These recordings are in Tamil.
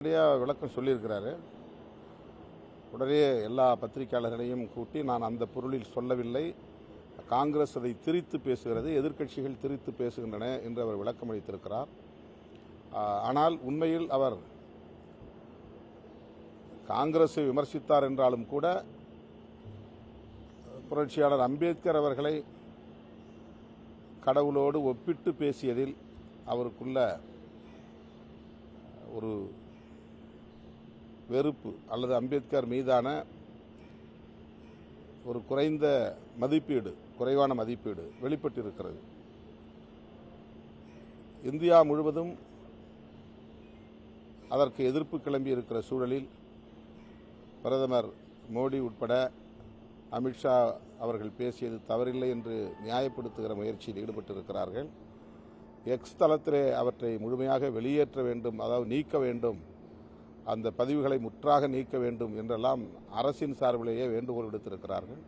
விளக்கம் சொல்லியிருக்கிறாரு. உடனே எல்லா பத்திரிகையாளர்களையும் கூட்டி நான் அந்த பொருளில் சொல்லவில்லை, காங்கிரஸ் அதை திரித்து பேசுகிறது, எதிர்க்கட்சிகள் திரித்து பேசுகின்றன என்று அவர் விளக்கம் அளித்திருக்கிறார். ஆனால் உண்மையில் அவர் காங்கிரஸை விமர்சித்தார் என்றாலும் கூட புரட்சியாளர் அம்பேத்கர் அவர்களை கடவுளோடு ஒப்பிட்டு பேசியதில் அவருக்குள்ள ஒரு வெறுப்பு அல்லது அம்பேத்கர் மீதான ஒரு குறைவான மதிப்பீடு வெளிப்பட்டிருக்கிறது. இந்தியா முழுவதும் அதற்கு எதிர்ப்பு கிளம்பி இருக்கிற சூழலில் பிரதமர் மோடி உட்பட அமித்ஷா அவர்கள் பேசியது தவறில்லை என்று நியாயப்படுத்துகிற முயற்சியில் ஈடுபட்டிருக்கிறார்கள். எக்ஸ் தளத்திலே அவற்றை முழுமையாக வெளியேற்ற வேண்டும், அதாவது நீக்க வேண்டும், அந்த பதிவுகளை முற்றாக நீக்க வேண்டும் என்றெல்லாம் அரசின் சார்பிலேயே வேண்டுகோள் விடுத்திருக்கிறார்கள்.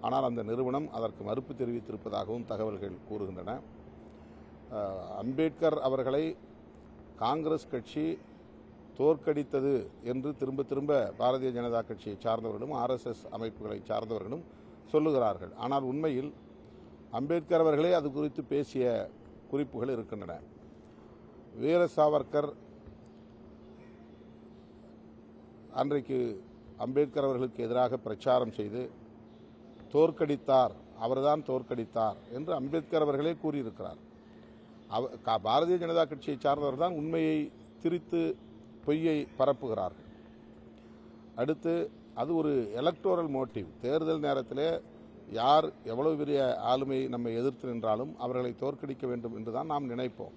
ஆனால் அந்த நிறுவனம் அதற்கு மறுப்பு தெரிவித்திருப்பதாகவும் தகவல்கள் கூறுகின்றன. அம்பேத்கர் அவர்களை காங்கிரஸ் கட்சி தோற்கடித்தது என்று திரும்ப திரும்ப பாரதிய ஜனதா கட்சியை சார்ந்தவர்களும் RSS அமைப்புகளை சார்ந்தவர்களும் சொல்லுகிறார்கள். ஆனால் உண்மையில் அம்பேத்கர் அவர்களே அது குறித்து பேசிய குறிப்புகள் இருக்கின்றன. வீர சாவர்கர் அன்றைக்கு அம்பேத்கர் அவர்களுக்கு எதிராக பிரச்சாரம் செய்து தோற்கடித்தார், அவர்தான் தோற்கடித்தார் என்று அம்பேத்கர் அவர்களே கூறியிருக்கிறார். பாரதிய ஜனதா கட்சியை சார்ந்தவர் தான் உண்மையை திரித்து பொய்யை பரப்புகிறார்கள். அடுத்து அது ஒரு எலக்டோரல் மோட்டிவ். தேர்தல் நேரத்திலே யார் எவ்வளவு பெரிய ஆளுமை நம்மை எதிர்த்து நின்றாலும் அவர்களை தோற்கடிக்க வேண்டும் என்றுதான் நாம் நினைப்போம்.